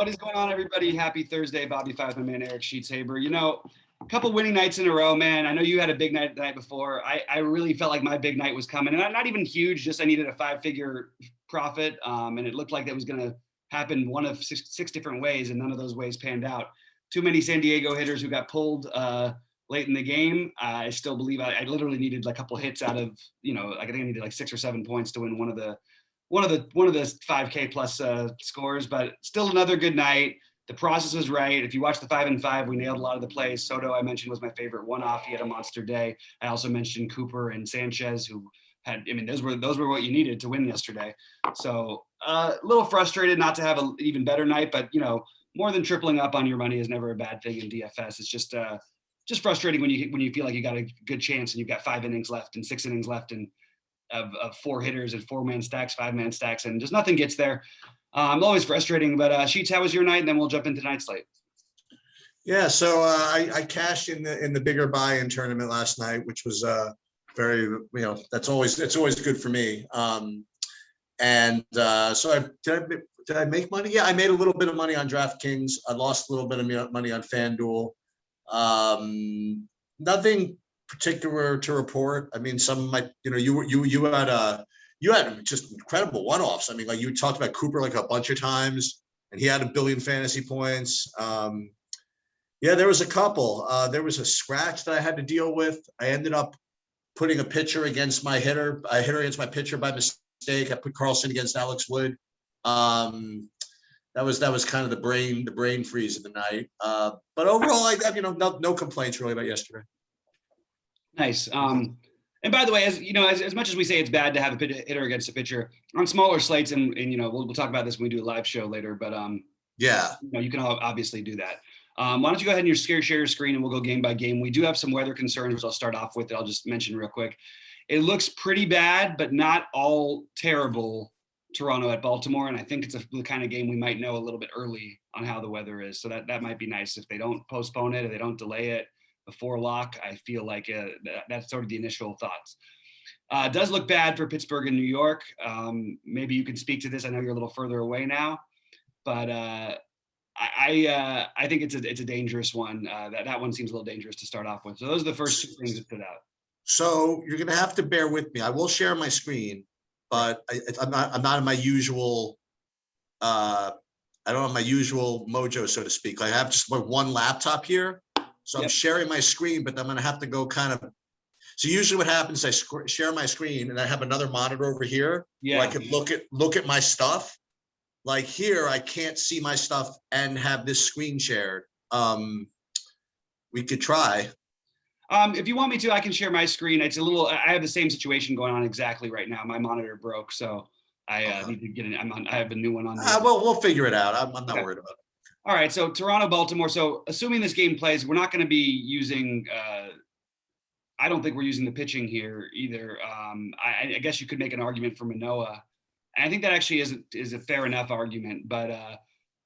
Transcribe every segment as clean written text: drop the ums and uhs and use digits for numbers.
What is going on, everybody? Happy Thursday. BobbyFi and man Eric Sheets Haber. You know, a couple winning nights in a row, man. I know you had a big night the night before. I really felt like my big night was coming, and not even huge. Just I needed a 5-figure profit, and it looked like that was going to happen one of six different ways, and none of those ways panned out. Too many San Diego hitters who got pulled late in the game. I still believe I literally needed like a couple hits out of, I think I needed like 6 or 7 points to win one of the 5K plus scores, but still another good night. The process was right. If you watch the 5 and 5, we nailed a lot of the plays. Soto, I mentioned, was my favorite one-off. He had a monster day. I also mentioned Cooper and Sanchez, who had, those were what you needed to win yesterday. So a little frustrated not to have an even better night, but more than tripling up on your money is never a bad thing in DFS. It's just frustrating when you feel like you got a good chance and you've got 5 innings left and 6 innings left and of 4 hitters and 4-man stacks, 5-man stacks, and just nothing gets there. Always frustrating, but Sheets, how was your night? And then we'll jump into tonight's slate. Yeah, so I cashed in the bigger buy-in tournament last night, which was very, it's always good for me. So did I make money? Yeah, I made a little bit of money on DraftKings. I lost a little bit of money on FanDuel. Nothing particular to report. I mean, some of my, you had just incredible one-offs. I mean, like you talked about Cooper like a bunch of times, and he had 1 billion fantasy points. Yeah, there was a couple. There was a scratch that I had to deal with. I ended up putting a pitcher against my hitter. I hit her against my pitcher by mistake. I put Carlson against Alex Wood. That was kind of the brain freeze of the night. But overall, I have no complaints really about yesterday. Nice. And by the way, as much as we say it's bad to have a hitter against a pitcher on smaller slates, and we'll talk about this when we do a live show later. But yeah, you can obviously do that. Why don't you go ahead and share your screen and we'll go game by game. We do have some weather concerns, which I'll start off with. I'll just mention real quick. It looks pretty bad, but not all terrible. Toronto at Baltimore, and I think it's the kind of game we might know a little bit early on how the weather is. So that might be nice if they don't postpone it or they don't delay it before lock. I feel like that's sort of the initial thoughts. It does look bad for Pittsburgh and New York. Maybe you can speak to this. I know you're a little further away now, but I think it's a dangerous one. That one seems a little dangerous to start off with. So those are the first 2 things that stood out. So you're going to have to bear with me. I will share my screen, but I'm not in my usual. I don't have my usual mojo, so to speak. I have just my one laptop here. So I'm sharing my screen, but I'm going to have to go kind of. So usually what happens, I share my screen and I have another monitor over here where I can look at my stuff. Like here, I can't see my stuff and have this screen shared. We could try. If you want me to, I can share my screen. I have the same situation going on exactly right now. My monitor broke, so I need to get it. I have a new one on. Well, we'll figure it out. I'm not worried about it. All right, so Toronto, Baltimore. So assuming this game plays, we're not going to be using. I don't think we're using the pitching here either. I guess you could make an argument for Manoah, and I think that actually is a fair enough argument. But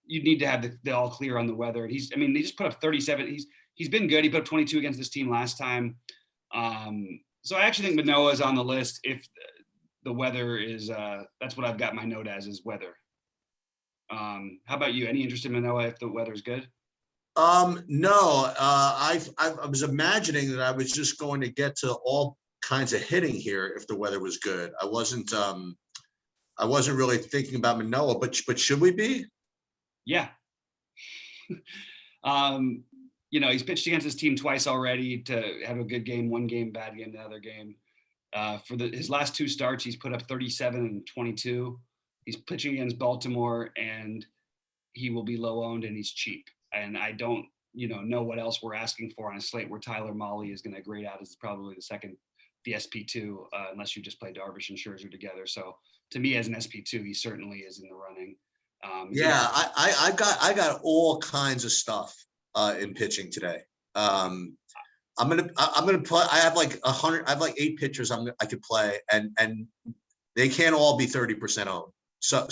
you need to have the all clear on the weather. And they just put up 37. He's been good. He put up 22 against this team last time. So I actually think Manoah is on the list if the weather is. That's what I've got my note as is weather. How about you? Any interest in Manoah if the weather's good? No, I was imagining that I was just going to get to all kinds of hitting here if the weather was good. I wasn't really thinking about Manoah, but should we be? Yeah. He's pitched against his team twice already to have a good game, one game, bad game, the other game. For his last 2 starts, he's put up 37 and 22. He's pitching against Baltimore, and he will be low owned, and he's cheap. And I don't, know what else we're asking for on a slate where Tyler Mahle is going to grade out as probably the SP2, unless you just play Darvish and Scherzer together. So to me, as an SP2, he certainly is in the running. I got all kinds of stuff in pitching today. I'm gonna play. I have like 100. I have like 8 pitchers I could play, and they can't all be 30% owned. So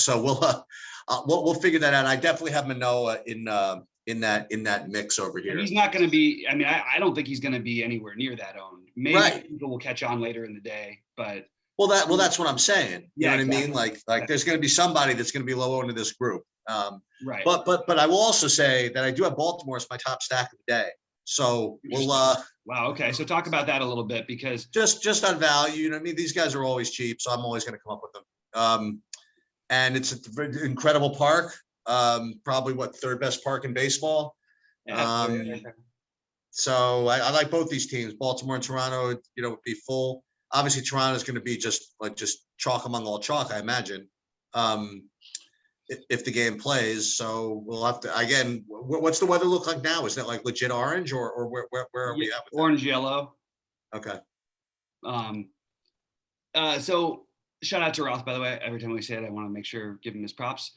we'll figure that out. I definitely have Manoah in that mix over here. And he's not going to be. I don't think he's going to be anywhere near that owned. Maybe people will catch on later in the day, but that's what I'm saying. You know what exactly. I mean? Like there's going to be somebody that's going to be low owned in this group. Right. But I will also say that I do have Baltimore as my top stack of the day. So we'll wow. Okay. So talk about that a little bit because just on value. You know, I mean, these guys are always cheap, so I'm always going to come up with them. And it's an incredible park. Probably what, third best park in baseball. yeah, So I like both these teams, Baltimore and Toronto. You know, would be full. Obviously, Toronto is going to be just chalk among all chalk, I imagine. If the game plays, so we'll have to again. What's the weather look like now? Is that like legit orange, or where are we at with orange, yellow? Okay. So shout out to Roth, by the way. Every time we say it, I want to make sure give him his props.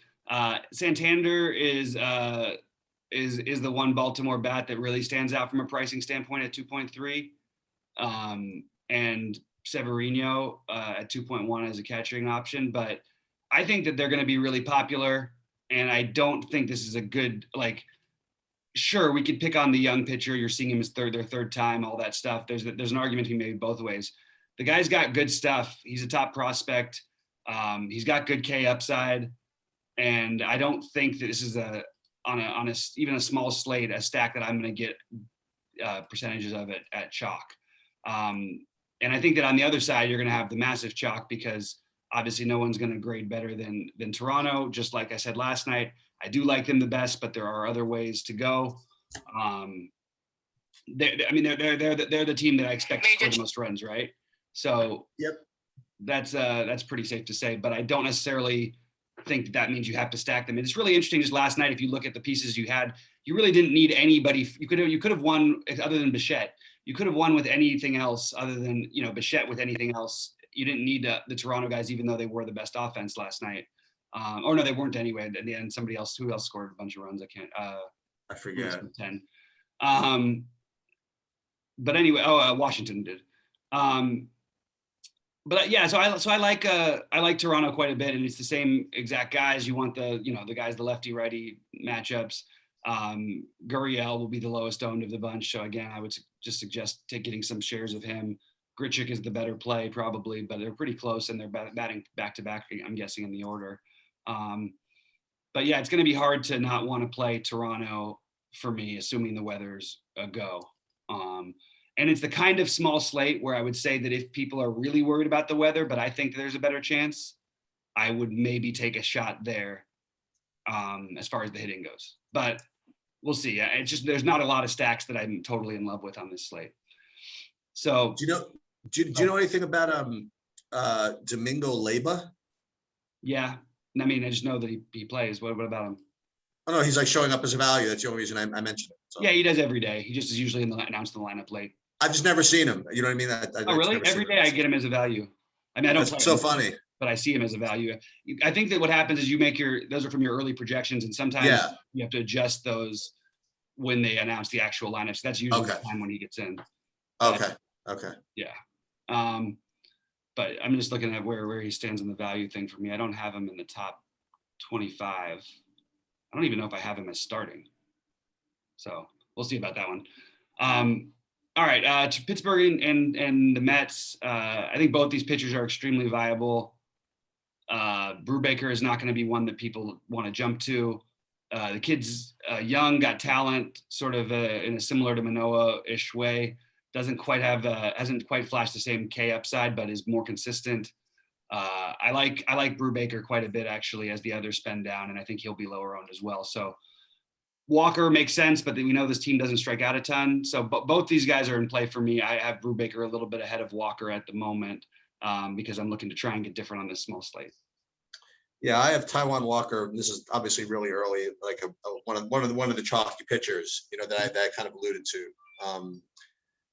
Santander is the one Baltimore bat that really stands out from a pricing standpoint at 2.3, and Severino at 2.1 as a catching option. But I think that they're going to be really popular, and I don't think this is a good, like, sure, we could pick on the young pitcher. You're seeing him as their third time, all that stuff. There's an argument to be made both ways. The guy's got good stuff. He's a top prospect. He's got good K upside, and I don't think that this is on even a small slate, a stack that I'm going to get percentages of it at chalk. And I think that on the other side, you're going to have the massive chalk because obviously no one's going to grade better than Toronto. Just like I said last night, I do like them the best, but there are other ways to go. They're the team that I expect to score the most runs, right? So yep, that's pretty safe to say. But I don't necessarily think that means you have to stack them. And it's really interesting. Just last night, if you look at the pieces you had, you really didn't need anybody. You could have won other than Bichette. You could have won with anything else other than Bichette with anything else. You didn't need the Toronto guys, even though they were the best offense last night. Or no, they weren't anyway. At the end, who else scored a bunch of runs? I forget. 10. But anyway, Washington did. But yeah, so I like Toronto quite a bit, and it's the same exact guys. You want the guys, the lefty righty matchups. Gurriel will be the lowest owned of the bunch. So again, I would just suggest getting some shares of him. Grichuk is the better play probably, but they're pretty close and they're batting back to back, I'm guessing, in the order. But yeah, it's going to be hard to not want to play Toronto for me, assuming the weather's a go. And it's the kind of small slate where I would say that if people are really worried about the weather, but I think there's a better chance, I would maybe take a shot there as far as the hitting goes. But we'll see. It's just there's not a lot of stacks that I'm totally in love with on this slate. So do you know anything about Domingo Leyba? Yeah, I mean, I just know that he plays. What about him? Oh no, he's like showing up as a value. That's the only reason I mentioned it. So. Yeah, he does every day. He just is usually announced in the lineup late. I've just never seen him. You know what I mean? Oh, really? Every day I get him as a value. I mean, I don't. That's so funny. But I see him as a value. I think that what happens is you make those are from your early projections, and sometimes you have to adjust those when they announce the actual lineups. That's usually the time when he gets in. Okay. Yeah. But I'm just looking at where he stands in the value thing for me. I don't have him in the top 25. I don't even know if I have him as starting. So we'll see about that one. All right, to Pittsburgh and the Mets. I think both these pitchers are extremely viable. Brubaker is not going to be one that people want to jump to. The kid's young, got talent, sort of in a similar to Manoah-ish way. Hasn't quite flashed the same K upside, but is more consistent. I like Brubaker quite a bit actually as the others spend down, and I think he'll be lower owned as well. So Walker makes sense, but we know this team doesn't strike out a ton. So both these guys are in play for me. I have Brubaker a little bit ahead of Walker at the moment because I'm looking to try and get different on this small slate. Yeah, I have Taijuan Walker. This is obviously really early, like one of the chalky pitchers, that I kind of alluded to.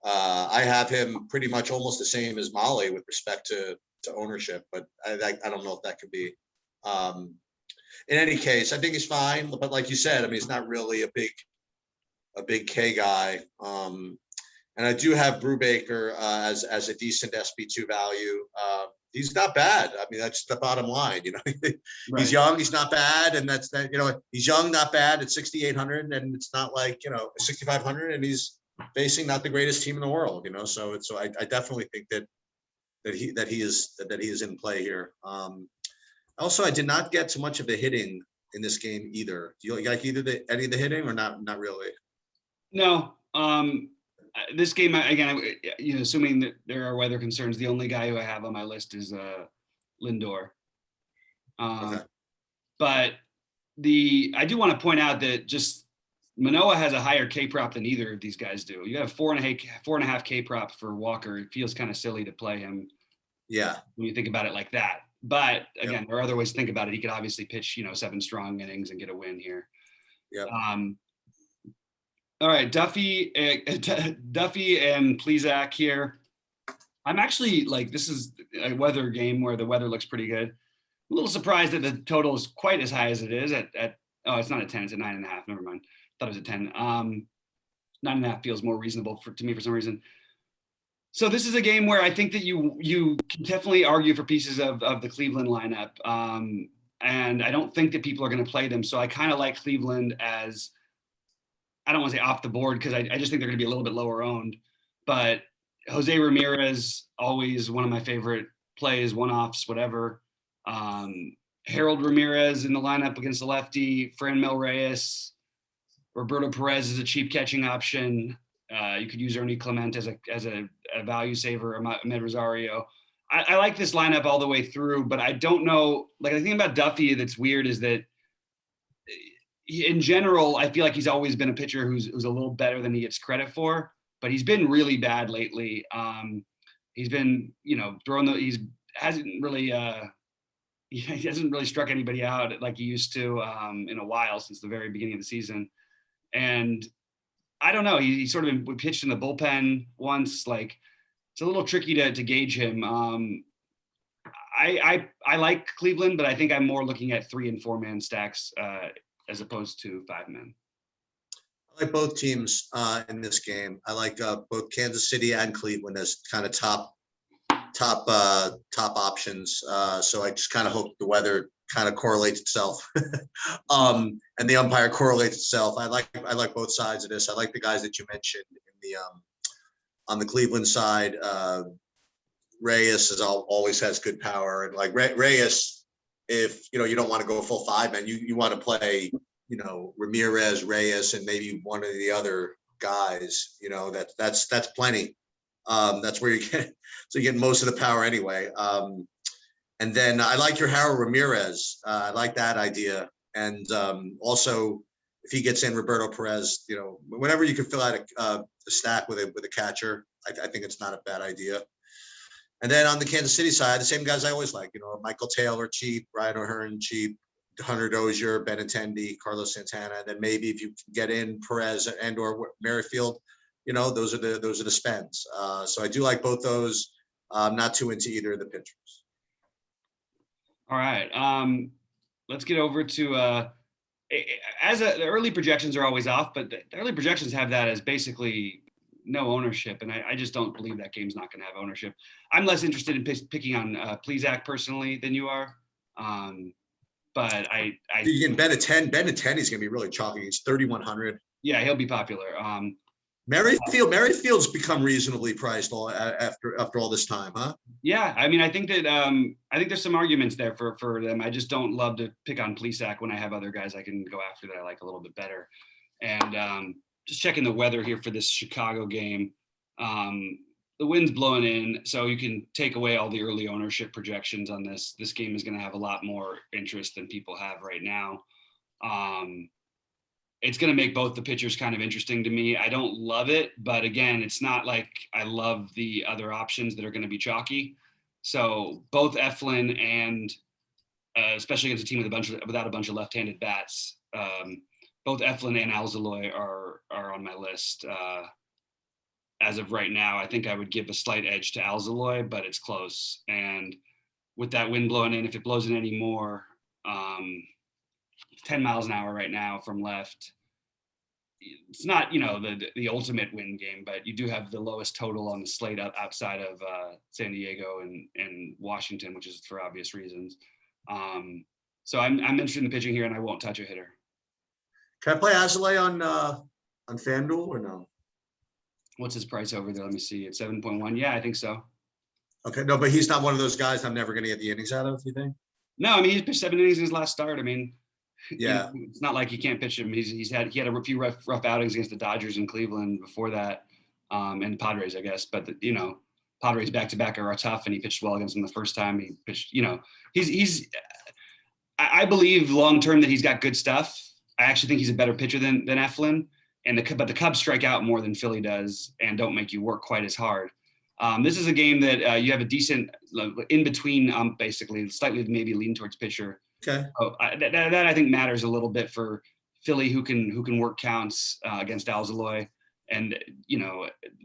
I have him pretty much almost the same as Molly with respect to ownership, but I don't know if that could be. In any case, I think he's fine, but like you said, I mean, he's not really a big K guy. And I do have Brubaker as a decent SB2 value. He's not bad. I mean, that's the bottom line. Right. He's young. He's not bad, and that's that. He's young, not bad at 6,800, and it's not like 6,500, and he's facing not the greatest team in the world. So I definitely think that he is in play here. Also, I did not get too much of the hitting in this game either. Do you like any of the hitting or not? Not really. No. This game again, assuming that there are weather concerns, the only guy who I have on my list is Lindor. Okay. But I do want to point out that just Manoah has a higher K prop than either of these guys do. You have 4.5 K prop for Walker. It feels kind of silly to play him. Yeah. When you think about it like that. But again, there are other ways to think about it. He could obviously pitch, 7 strong innings and get a win here. Yeah. All right, Duffy and Plesac here. I'm actually this is a weather game where the weather looks pretty good. A little surprised that the total is quite as high as it is at it's not a 10, it's a 9.5. Never mind. Thought it was a 10. 9.5 feels more reasonable to me for some reason. So this is a game where I think that you can definitely argue for pieces of the Cleveland lineup. And I don't think that people are going to play them. So I kind of like Cleveland as, I don't want to say off the board because I just think they're going to be a little bit lower owned. But Jose Ramirez, always one of my favorite plays, one-offs, whatever. Harold Ramirez in the lineup against the lefty, Franmil Reyes, Roberto Perez is a cheap catching option. You could use Ernie Clement as a value saver, Ahmed Rosario. I like this lineup all the way through, but I don't know. The thing about Duffy that's weird is that in general, I feel like he's always been a pitcher who's a little better than he gets credit for, but he's been really bad lately. He's been, he hasn't really struck anybody out like he used to in a while since the very beginning of the season. And I don't know. He sort of pitched in the bullpen once. It's a little tricky to gauge him. I like Cleveland, but I think I'm more looking at 3 and 4 man stacks as opposed to 5 men. I like both teams in this game. I like both Kansas City and Cleveland as kind of top options. So I just kind of hope the weather kind of correlates itself, and the umpire correlates itself. I like both sides of this. I like the guys that you mentioned in the on the Cleveland side. Reyes always has good power, and Reyes, if you don't want to go full 5 man, you want to play Ramirez, Reyes, and maybe one of the other guys. That's plenty. That's where you get most of the power anyway. And then I like your Harold Ramirez. I like that idea. And also, if he gets in Roberto Perez, whenever you can fill out a stack with a catcher, I think it's not a bad idea. And then on the Kansas City side, the same guys I always like. Michael Taylor cheap, Ryan O'Hearn cheap, Hunter Dozier, Benintendi, Carlos Santana. And then maybe if you can get in Perez and or Merrifield, those are the spends. So I do like both those. I'm not too into either of the pitchers. All right. Let's get over to the early projections are always off, but the early projections have that as basically no ownership. And I just don't believe that game's not going to have ownership. I'm less interested in picking on Plesac personally than you are. But you can bet a 10. Benintendi's going to be really chalky. He's 3,100. Yeah, he'll be popular. Merrifield's become reasonably priced after all this time, huh? Yeah, I think that there's some arguments there for them. I just don't love to pick on Plesac when I have other guys I can go after that I like a little bit better. And just checking the weather here for this Chicago game. The wind's blowing in, so you can take away all the early ownership projections on this. This game is going to have a lot more interest than people have right now. It's going to make both the pitchers kind of interesting to me. I don't love it, but again, it's not like I love the other options that are going to be chalky. So both Eflin and especially against a team without a bunch of left-handed bats, both Eflin and Alzolay are on my list. As of right now, I think I would give a slight edge to Alzolay, but it's close. And with that wind blowing in, if it blows in any more, 10 miles an hour right now from left. It's not, the ultimate win game, but you do have the lowest total on the slate outside of San Diego and Washington, which is for obvious reasons. So I'm interested in pitching here, and I won't touch a hitter. Can I play Alzolay on FanDuel or no? What's his price over there? Let me see. It's 7.1. Yeah, I think so. Okay, no, but he's not one of those guys I'm never going to get the innings out of, you think? No, he's pitched 7 innings in his last start. Yeah. It's not like he can't pitch him. He had a few rough outings against the Dodgers in Cleveland before that, and the Padres, I guess. But Padres back to back are tough, and he pitched well against them the first time. He pitched. He's. I believe long term that he's got good stuff. I actually think he's a better pitcher than Eflin, but the Cubs strike out more than Philly does and don't make you work quite as hard. This is a game that you have a decent in between, basically slightly maybe lean towards pitcher. Okay. So that I think matters a little bit for Philly, who can work counts against Alzolay, and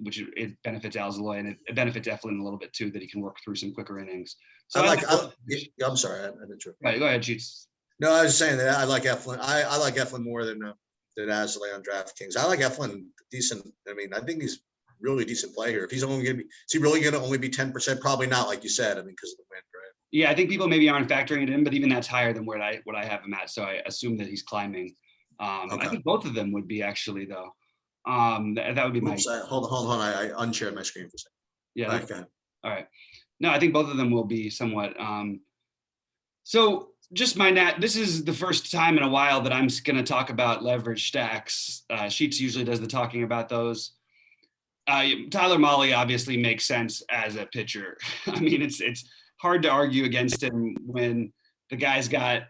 which it benefits Alzolay, and it benefits Eflin a little bit too, that he can work through some quicker innings. So I'm sorry, I interrupted. Right, go ahead, Sheets. No, I was saying that I like Eflin. I like Eflin more than Alzolay on DraftKings. I like Eflin decent. I mean, I think he's really decent play here. If he's only going to be, is he really going to only be 10%? Probably not, like you said. I mean, because of the wind, right? Yeah, I think people maybe aren't factoring it in, but even that's higher than what I have him at. So I assume that he's climbing. Okay. I think both of them would be actually though. That would be my. Hold on. I unshared my screen for a second. Yeah. Right, okay. All right. No, I think both of them will be somewhat. So just this is the first time in a while that I'm going to talk about leverage stacks. Sheets usually does the talking about those. Tyler Mahle obviously makes sense as a pitcher. I mean, it's hard to argue against him when the guy's got,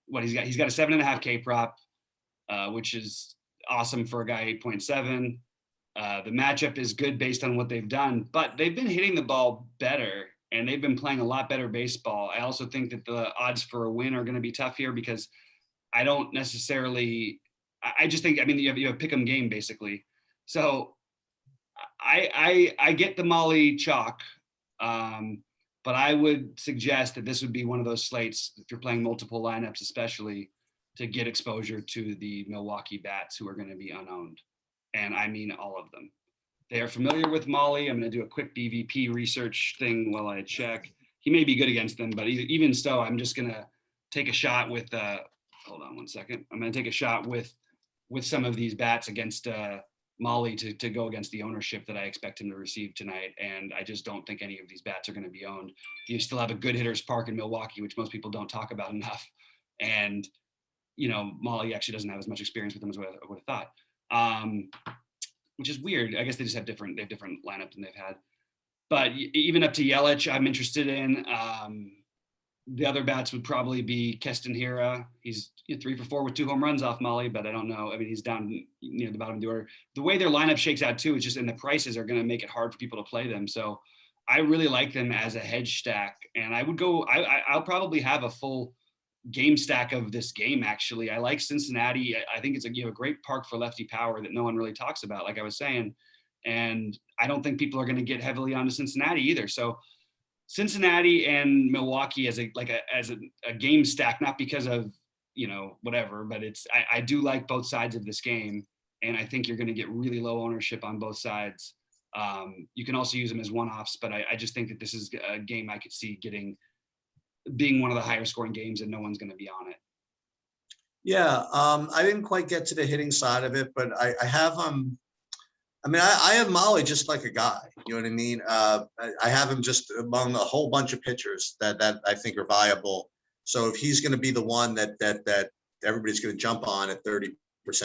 what he's got. He's got a 7.5 K prop, which is awesome for a guy 8.7. The matchup is good based on what they've done, but they've been hitting the ball better and they've been playing a lot better baseball. I also think that the odds for a win are going to be tough here because I don't necessarily, I just think, I mean, you have a pick 'em game basically. So I get the Mahle chalk, but I would suggest that this would be one of those slates, if you're playing multiple lineups, especially, to get exposure to the Milwaukee bats who are going to be unowned. And I mean all of them. They are familiar with Mahle. I'm going to do a quick BVP research thing while I check. He may be good against them, but even so, I'm just going to take a shot with, hold on one second. I'm going to take a shot with some of these bats against Mahle to go against the ownership that I expect him to receive tonight. And I just don't think any of these bats are going to be owned. You still have a good hitters park in Milwaukee, which most people don't talk about enough. And, Mahle actually doesn't have as much experience with them as I would have thought. Which is weird. I guess they have different lineups than they've had. But even up to Yelich, I'm interested in. The other bats would probably be Keston Hiura. He's 3 for 4 with 2 home runs off Mahle, but I don't know. I mean, he's down near the bottom of the order. The way their lineup shakes out too, it's just, and the prices are going to make it hard for people to play them. So I really like them as a hedge stack, and I would go. I'll probably have a full game stack of this game. Actually, I like Cincinnati. I think it's a great park for lefty power that no one really talks about, like I was saying, and I don't think people are going to get heavily onto Cincinnati either. So Cincinnati and Milwaukee as a game stack, not because of whatever, but I do like both sides of this game, and I think you're going to get really low ownership on both sides. You can also use them as one-offs, but I just think that this is a game I could see being one of the higher scoring games and no one's going to be on it. Yeah. I didn't quite get to the hitting side of it, but I have, I have Mahle just like a guy, you know what I mean? I have him just among a whole bunch of pitchers that I think are viable. So if he's going to be the one that everybody's going to jump on at 30%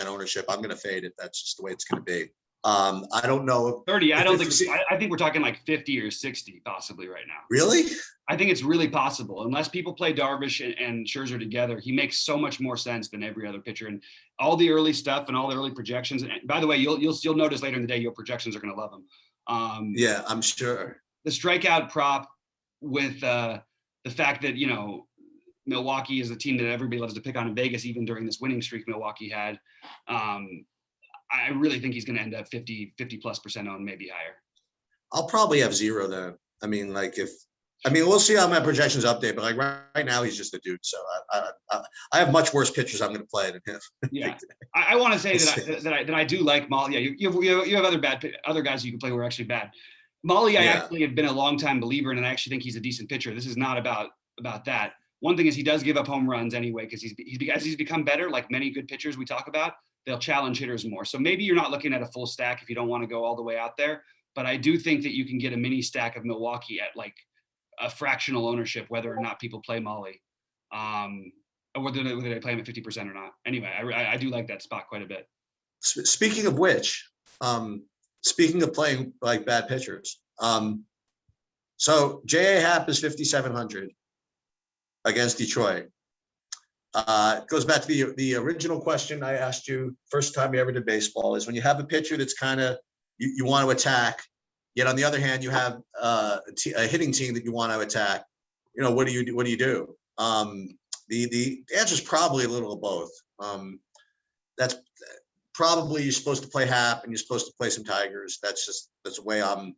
ownership, I'm going to fade it. That's just the way it's going to be. I don't know. 30. I don't think. I think we're talking like 50 or 60 possibly right now. Really? I think it's really possible. Unless people play Darvish and Scherzer together, he makes so much more sense than every other pitcher. And all the early stuff and all the early projections. And by the way, you'll notice later in the day your projections are going to love him. Yeah, I'm sure. The strikeout prop with the fact that Milwaukee is a team that everybody loves to pick on in Vegas, even during this winning streak Milwaukee had. I really think he's going to end up 50+% owned, maybe higher. I'll probably have 0 then. I mean, we'll see how my projections update, but like right now he's just a dude. So I have much worse pitchers I'm going to play than him. Yeah, I want to say that I do like Mahle. Yeah, you have other guys you can play who are actually bad. Mahle, I actually have been a longtime believer in, and I actually think he's a decent pitcher. This is not about that. One thing is he does give up home runs anyway, because he's become better. Like many good pitchers we talk about, they'll challenge hitters more. So maybe you're not looking at a full stack if you don't want to go all the way out there. But I do think that you can get a mini stack of Milwaukee at like a fractional ownership, whether or not people play Mahle. or whether they play him at 50% or not. Anyway, I do like that spot quite a bit. Speaking of which, speaking of playing like bad pitchers, so J.A. Happ is 5,700 against Detroit. It goes back to the original question I asked you first time you ever did baseball, is when you have a pitcher that's kind of you want to attack, yet on the other hand you have a hitting team that you want to attack. You know, what do you do? The answer is probably a little of both. That's probably, you're supposed to play Happ and you're supposed to play some Tigers. That's the way I'm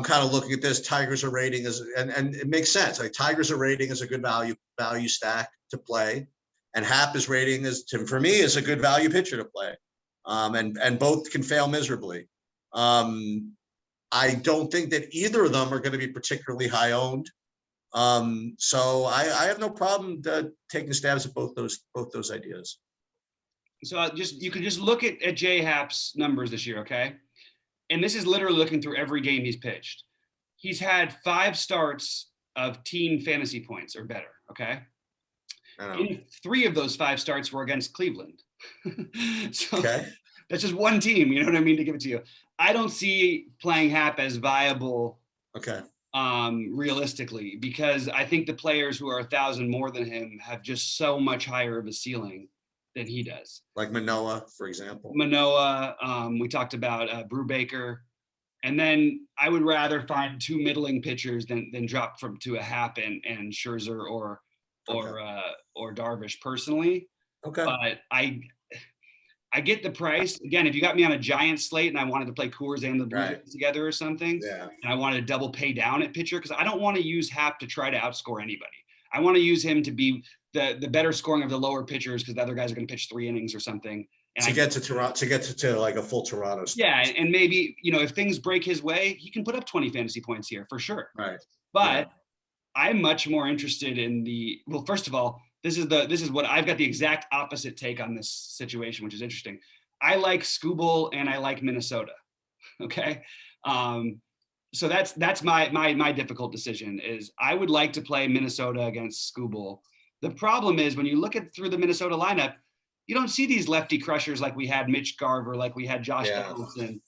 kind of looking at this. Tigers are rating as, and it makes sense. Like Tigers are rating as a good value stack to play, and Happ is rating as, for me, is a good value pitcher to play. And both can fail miserably. I don't think that either of them are going to be particularly high owned. So I have no problem taking stabs at both those ideas. So you can just look at J Happ's numbers this year, okay? And this is literally looking through every game he's pitched. He's had 5 starts of team fantasy points or better, okay? And 3 of those 5 starts were against Cleveland. So okay. That's just one team, you know what I mean, to give it to you. I don't see playing Happ as viable. Okay. Realistically, because I think the players who are 1,000 more than him have just so much higher of a ceiling than he does. Like Manoah, for example. Manoah, we talked about Brubaker, and then I would rather find 2 middling pitchers than drop to a Happ and Scherzer or Darvish personally. Okay. But I get the price. Again, if you got me on a giant slate and I wanted to play Coors and the Blue Jays together or something, and I wanted to double pay down at pitcher, because I don't want to use Happ to try to outscore anybody. I want to use him to be the better scoring of the lower pitchers, because the other guys are going to pitch 3 innings or something. And to get to Toronto, to get to like a full Toronto. Yeah, and maybe, you know, if things break his way, he can put up 20 fantasy points here for sure. Right. But I'm much more interested in well, first of all, this is what I've got, the exact opposite take on this situation, which is interesting. I like Skubal and I like Minnesota. Okay. So that's my difficult decision is I would like to play Minnesota against Skubal. The problem is when you look through the Minnesota lineup, you don't see these lefty crushers like we had Mitch Garver, like we had Josh Donaldson.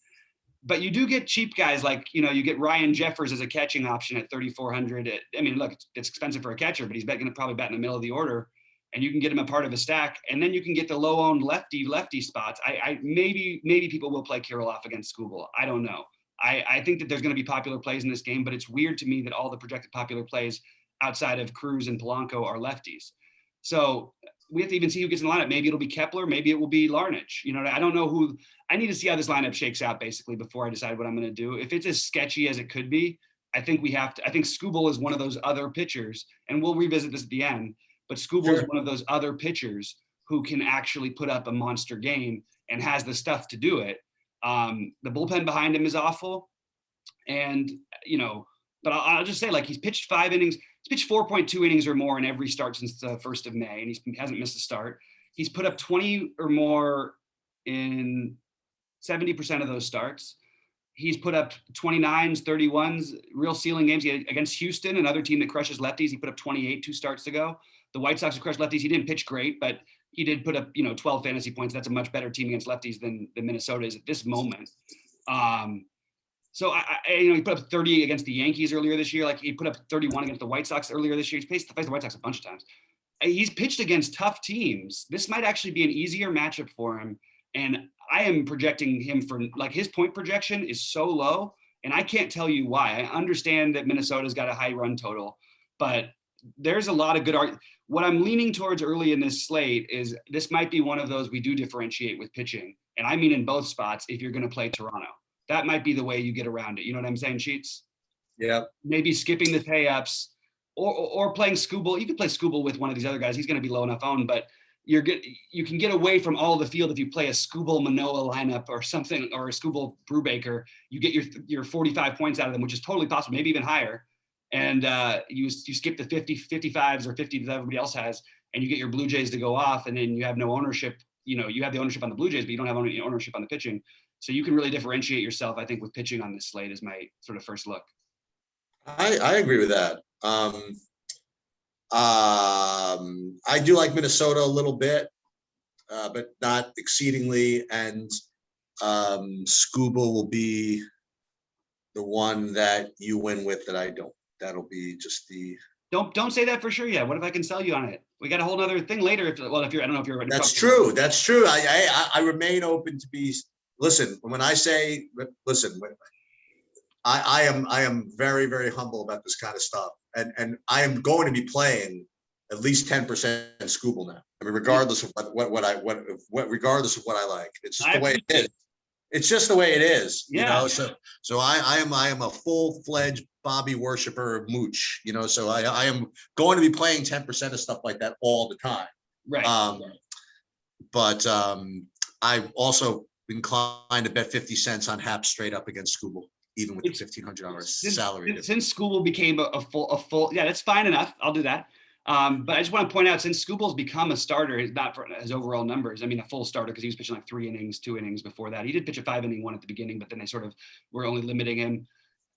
But you do get cheap guys like, you know, you get Ryan Jeffers as a catching option at 3,400. I mean, look, it's expensive for a catcher, but he's going to probably bat in the middle of the order, and you can get him a part of a stack. And then you can get the low-owned lefty spots. Maybe people will play Kirilloff against Skubal. I don't know. I think that there's going to be popular plays in this game, but it's weird to me that all the projected popular plays outside of Cruz and Polanco are lefties. So we have to even see who gets in the lineup. Maybe it'll be Kepler. Maybe it will be Larnach. You know, I don't know who. I need to see how this lineup shakes out basically before I decide what I'm going to do. If it's as sketchy as it could be, I think I think Skubal is one of those other pitchers, and we'll revisit this at the end, but Skubal is one of those other pitchers who can actually put up a monster game and has the stuff to do it. The bullpen behind him is awful. And, you know, but I'll just say, like, he's pitched 5 innings. He's pitched 4.2 innings or more in every start since the 1st of May, and he hasn't missed a start. He's put up 20 or more in 70% of those starts. He's put up 29s, 31s, real ceiling games. Against Houston, another team that crushes lefties, he put up 28 2 starts ago. The White Sox who crushed lefties, he didn't pitch great, but he did put up, 12 fantasy points. That's a much better team against lefties than Minnesota is at this moment. So he put up 30 against the Yankees earlier this year. Like, he put up 31 against the White Sox earlier this year. He's faced the White Sox a bunch of times. He's pitched against tough teams. This might actually be an easier matchup for him. And I am projecting him for, like, his point projection is so low, and I can't tell you why. I understand that Minnesota's got a high run total, but there's a lot of good art. What I'm leaning towards early in this slate is this might be one of those we do differentiate with pitching. And I mean in both spots if you're going to play Toronto. That might be the way you get around it. You know what I'm saying, Sheets? Yeah. Maybe skipping the pay-ups or playing Skubal. You could play Skubal with one of these other guys. He's going to be low enough owned, but you can get away from all the field if you play a Skubal Manoah lineup or something, or a Skubal Brubaker. You get your 45 points out of them, which is totally possible, maybe even higher. And you skip the 55s or 50 that everybody else has, and you get your Blue Jays to go off, and then you have no ownership. You have the ownership on the Blue Jays, but you don't have any ownership on the pitching. So you can really differentiate yourself, I think, with pitching on this slate is my sort of first look. I agree with that. I do like Minnesota a little bit, but not exceedingly. And Scuba will be the one that you win with that I don't. That'll be just the. Don't say that for sure yet. What if I can sell you on it? We got a whole other thing later. If you're, I don't know if you're. That's true. That's true. I remain open to be. Listen, when I say listen, I am very, very humble about this kind of stuff, and I am going to be playing at least 10% Scooble now. I mean, regardless of what regardless of what I like, it's just the way it is. It's just the way it is, you know. So I am a full-fledged Bobby worshiper of Mooch, you know. So I am going to be playing 10% of stuff like that all the time. Right. But I also inclined to bet 50 cents on Hap straight up against Scooble, even with the $1,500 salary. Since Scooble became a full, yeah, that's fine enough. I'll do that. But I just want to point out, since Scooble's become a starter, not for his overall numbers. I mean, a full starter, because he was pitching like 3 innings, 2 innings before that. He did pitch a 5-inning one at the beginning, but then they sort of were only limiting him.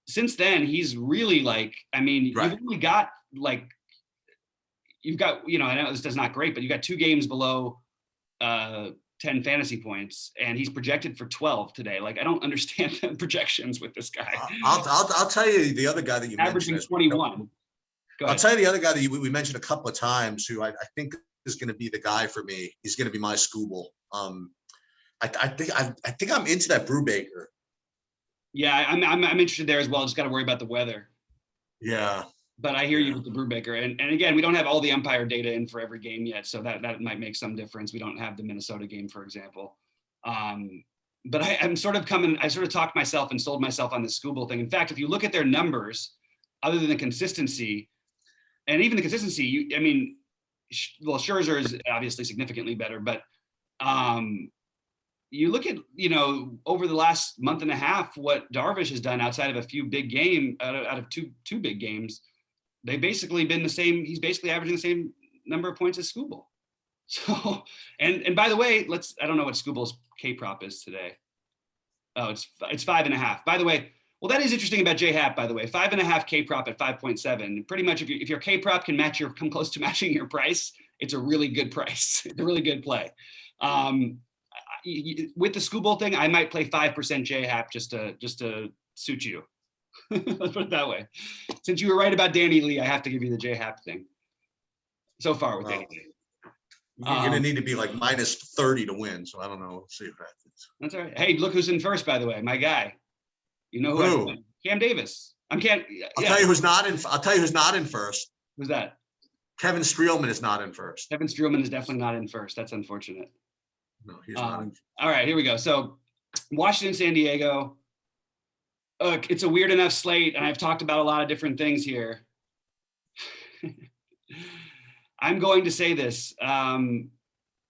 Since then, he's really like, I mean, you've only got like, you've got, you know, I know this is not great, but you got 2 games below 10 fantasy points, and he's projected for 12 today. Like, I don't understand the projections with this guy. I'll tell you the other guy that you averaging mentioned. 21. I'll tell you the other guy that we mentioned a couple of times, who I think is going to be the guy for me. He's going to be my Scooble. I think I'm into that Brubaker. Yeah, I'm interested there as well. Just got to worry about the weather. Yeah. But I hear you with the Brubaker. And again, we don't have all the umpire data in for every game yet, so that might make some difference. We don't have the Minnesota game, for example. But I sort of talked myself and sold myself on the Scooble thing. In fact, if you look at their numbers, other than the consistency, and even the consistency, I mean, well, Scherzer is obviously significantly better, but you look at, you know, over the last month and a half, what Darvish has done outside of a few big games, out of two big games, they've basically been the same. He's basically averaging the same number of points as Scooble. So, and by the way, I don't know what Scooble's K prop is today. Oh, it's 5.5. By the way, well, that is interesting about J-Hap, by the way. 5.5 K prop at 5.7. Pretty much, if your K prop can come close to matching your price, it's a really good price. It's a really good play. With the Scooble thing, I might play 5% J-Hap just to suit you. Let's put it that way. Since you were right about Danny Lee, I have to give you the J-Hap thing. So far with Danny Lee. You're going to need to be like minus 30 to win. So I don't know. We'll see if that happens. That's all right. Hey, look who's in first, by the way. My guy. You know who? Cam Davis. I'll tell you who's not in. I'll tell you who's not in first. Who's that? Kevin Streelman is not in first. Kevin Streelman is definitely not in first. That's unfortunate. No, he's not. All right, here we go. So, Washington, San Diego. It's a weird enough slate, and I've talked about a lot of different things here. I'm going to say this.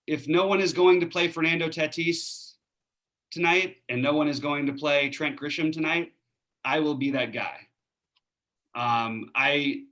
If no one is going to play Fernando Tatis tonight, and no one is going to play Trent Grisham tonight, I will be that guy. I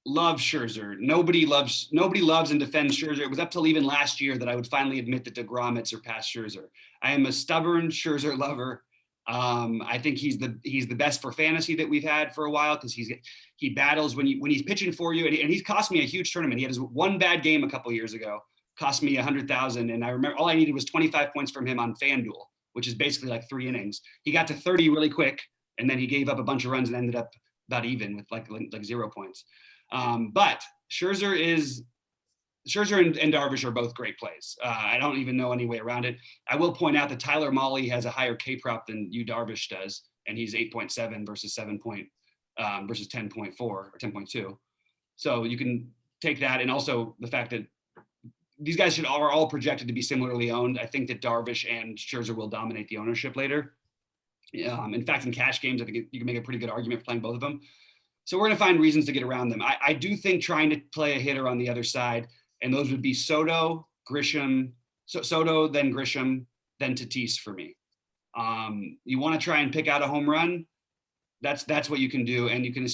love Scherzer. Nobody loves and defends Scherzer. It was up till even last year that I would finally admit that DeGrom had surpassed Scherzer. I am a stubborn Scherzer lover. I think he's the best for fantasy that we've had for a while, because he battles when he's pitching for you, and he's cost me a huge tournament. He had his one bad game a couple years ago, cost me 100,000, and I remember all I needed was 25 points from him on FanDuel, which is basically like 3 innings. He got to 30 really quick, and then he gave up a bunch of runs and ended up about even with like 0 points. But Scherzer and Darvish are both great plays. I don't even know any way around it. I will point out that Tyler Mahle has a higher K prop than Yu Darvish does, and he's 8.7 versus 10.4 or 10.2. So you can take that, and also the fact that these guys are all projected to be similarly owned. I think that Darvish and Scherzer will dominate the ownership later. In fact, in cash games, I think you can make a pretty good argument for playing both of them. So we're going to find reasons to get around them. I do think trying to play a hitter on the other side, and those would be Soto, Grisham, Soto, then Grisham, then Tatis for me. You want to try and pick out a home run? That's what you can do, and you can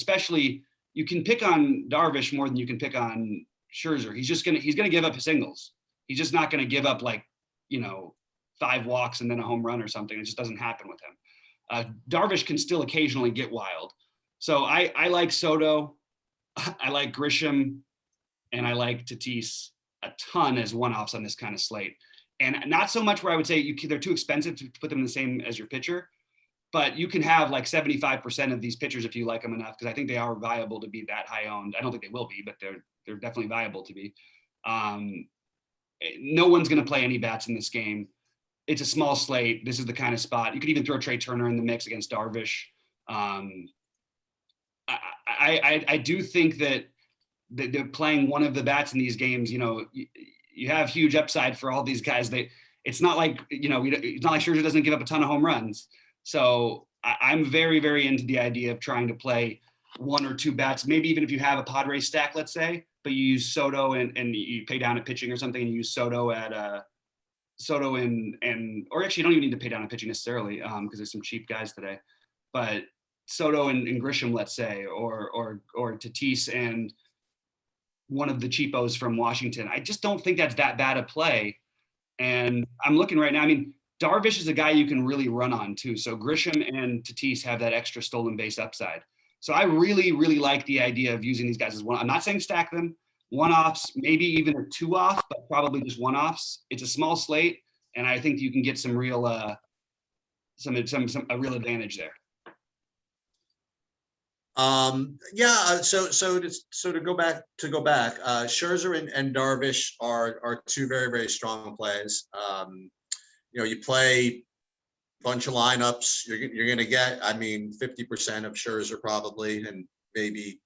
pick on Darvish more than you can pick on Scherzer. He's gonna give up his singles. He's just not gonna give up 5 walks and then a home run or something. It just doesn't happen with him. Darvish can still occasionally get wild. So I like Soto. I like Grisham. and I like Tatis a ton as one-offs on this kind of slate. And not so much where I would say they're too expensive to put them in the same as your pitcher, but you can have like 75% of these pitchers if you like them enough, because I think they are viable to be that high owned. I don't think they will be, but they're definitely viable to be. No one's going to play any bats in this game. It's a small slate. This is the kind of spot. You could even throw Trey Turner in the mix against Darvish. I do think that they're playing one of the bats in these games. You know, you have huge upside for all these guys. It's not like, you know, it's not like Scherzer doesn't give up a ton of home runs. So I'm very, very into the idea of trying to play one or two bats, maybe even if you have a Padres stack, let's say, but you use Soto and you pay down at pitching or something, and you use Soto at Soto or actually you don't even need to pay down at pitching necessarily, because there's some cheap guys today, but Soto and Grisham, let's say, or Tatis and one of the cheapos from Washington. I just don't think that's that bad a play. And I'm looking right now. I mean, Darvish is a guy you can really run on too. So Grisham and Tatis have that extra stolen base upside. So I really, really like the idea of using these guys as one. I'm not saying stack them, one-offs, maybe even a two-off, but probably just one-offs. It's a small slate, and I think you can get some real, a real advantage there. Yeah. So to go back, Scherzer and Darvish are two very, very strong plays. You know, you play a bunch of lineups, you're going to get, I mean, 50% of Scherzer probably, and maybe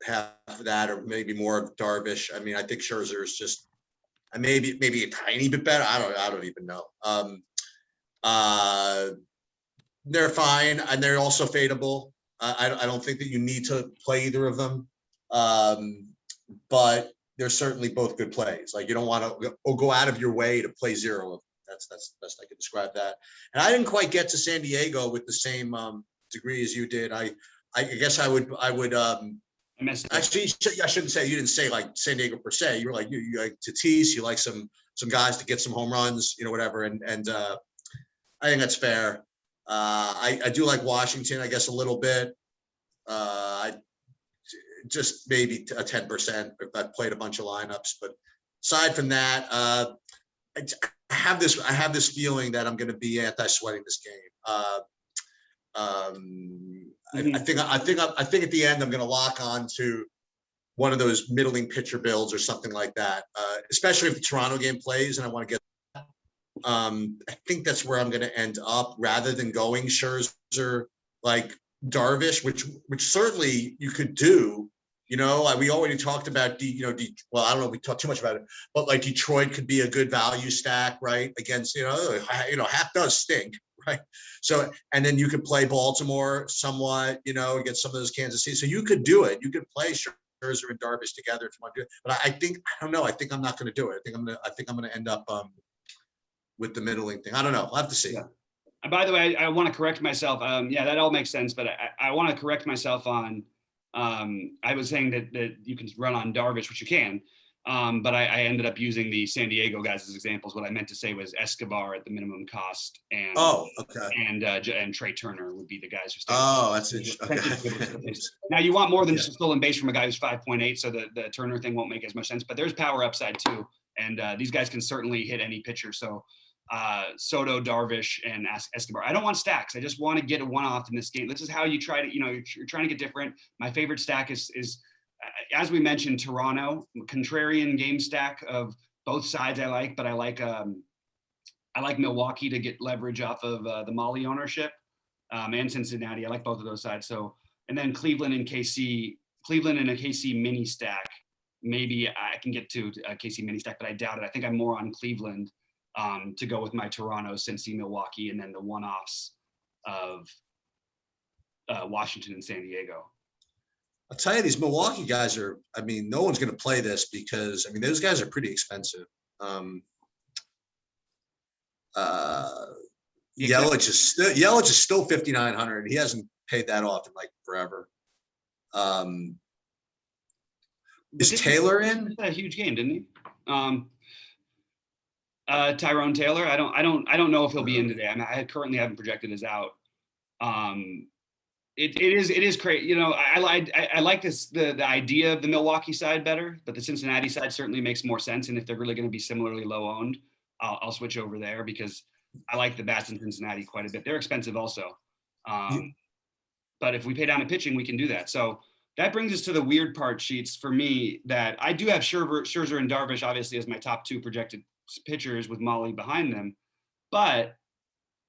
half of that, or maybe more of Darvish. I mean, I think Scherzer is just maybe a tiny bit better. I don't even know. They're fine, and they're also fadeable. I don't think that you need to play either of them, but they're certainly both good plays. Like, you don't want to go out of your way to play zero of them. That's the best I could describe that. And I didn't quite get to San Diego with the same degree as you did. I guess I would actually, I shouldn't say, you didn't say like San Diego per se. You were like, you like Tatis, you like some guys to get some home runs, you know, whatever. And I think that's fair. I do like Washington, I guess, a little bit. I just maybe a 10% if I played a bunch of lineups. But aside from that, I have this feeling that I'm going to be anti-sweating this game. I think at the end I'm going to lock on to one of those middling pitcher builds or something like that. Especially if the Toronto game plays and I want to get. I think that's where I'm going to end up, rather than going Scherzer like Darvish, which certainly you could do. You know, we already talked about well, I don't know if we talked too much about it, but like Detroit could be a good value stack, right? Against, half does stink, right? So, and then you could play Baltimore somewhat, against some of those Kansas City. So you could do it. You could play Scherzer and Darvish together if you want to do it. But I don't know. I think I'm not going to do it. I think I'm going to end up with the middling thing. I don't know. I'll have to see. Yeah. And by the way, I want to correct myself. Yeah, that all makes sense. But I want to correct myself on. I was saying that you can run on Darvish, which you can, but I ended up using the San Diego guys as examples. What I meant to say was Escobar at the minimum cost, and and Trey Turner would be the guys who. That's interesting. Okay. Now you want more than just a stolen base from a guy who's 5.8, so the Turner thing won't make as much sense. But there's power upside too, and these guys can certainly hit any pitcher. So. Soto, Darvish, and Escobar. I don't want stacks. I just want to get a one-off in this game. This is how you try to, you're trying to get different. My favorite stack is as we mentioned, Toronto, contrarian game stack of both sides I like, but I like Milwaukee to get leverage off of the Molly ownership, and Cincinnati. I like both of those sides. So, and then Cleveland and a KC mini stack. Maybe I can get to a KC mini stack, but I doubt it. I think I'm more on Cleveland to go with my Toronto, Cincy, Milwaukee, and then the one-offs of Washington and San Diego. I'll tell you, these Milwaukee guys are, no one's going to play this because, those guys are pretty expensive. Yelich is still 5,900. He hasn't paid that off in like forever. Is Taylor in? He had a huge game, didn't he? Tyrone Taylor. I don't know if he'll be in today. I currently haven't projected his out. It is great. You know, I like this the idea of the Milwaukee side better, but the Cincinnati side certainly makes more sense. And if they're really going to be similarly low owned, I'll switch over there because I like the bats in Cincinnati quite a bit. They're expensive also, You- but if we pay down to pitching, we can do that. So that brings us to the weird part, Sheets, for me, that I do have Scherzer and Darvish obviously as my top two projected pitchers with Molly behind them, but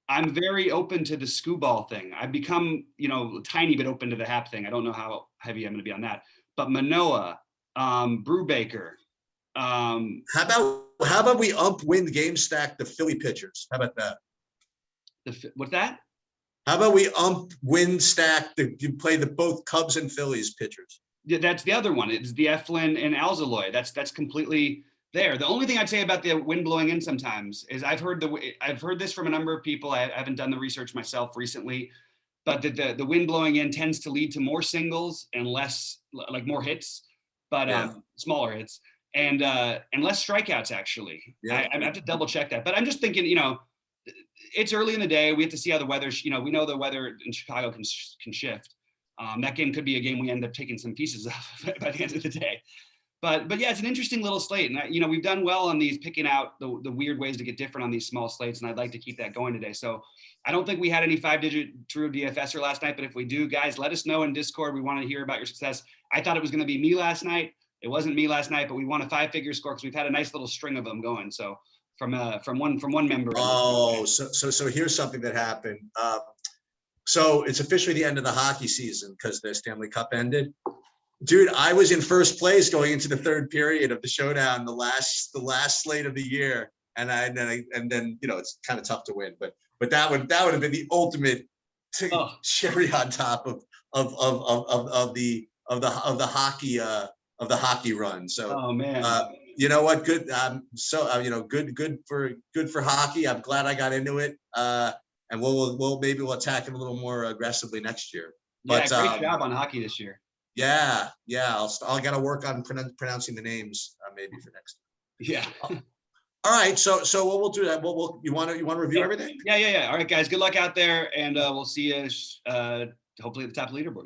I'm very open to the skoo ball thing. I've become, you know, tiny bit open to the Hap thing. I don't know how heavy I'm going to be on that, but Manoa, Brubaker, How about we win game stack the Philly pitchers? How about that? what's that? How about we win stack you play the both Cubs and Phillies pitchers? Yeah, that's the other one. It's the Eflin and Alzaloy. That's completely there. The only thing I'd say about the wind blowing in sometimes is I've heard this from a number of people. I haven't done the research myself recently, but the wind blowing in tends to lead to more singles and less, like more hits, but smaller hits and less strikeouts actually. Yeah. I have to double check that, but I'm just thinking, you know, it's early in the day. We have to see how the weather, you know, we know the weather in Chicago can shift. That game could be a game we end up taking some pieces of by the end of the day. But yeah, it's an interesting little slate. And, you know, we've done well on these, picking out the weird ways to get different on these small slates. And I'd like to keep that going today. So I don't think we had any 5-digit true DFSer last night. But if we do, guys, let us know in Discord. We want to hear about your success. I thought it was going to be me last night. It wasn't me last night, but we won a 5-figure score because we've had a nice little string of them going. So from one member. Oh, so here's something that happened. So it's officially the end of the hockey season because the Stanley Cup ended. Dude, I was in first place going into the third period of the showdown, the last slate of the year, and then you know it's kind of tough to win, but that would have been the ultimate cherry on top of the hockey run. So, oh man. You know what? Good. You know, good for hockey. I'm glad I got into it. And we'll attack it a little more aggressively next year. But, yeah, great job on hockey this year. Yeah. I'll gotta work on pronouncing the names maybe for next year. Yeah. All right. So what we'll do that. You want to review everything? Yeah. All right, guys. Good luck out there, and we'll see you hopefully at the top of the leaderboard.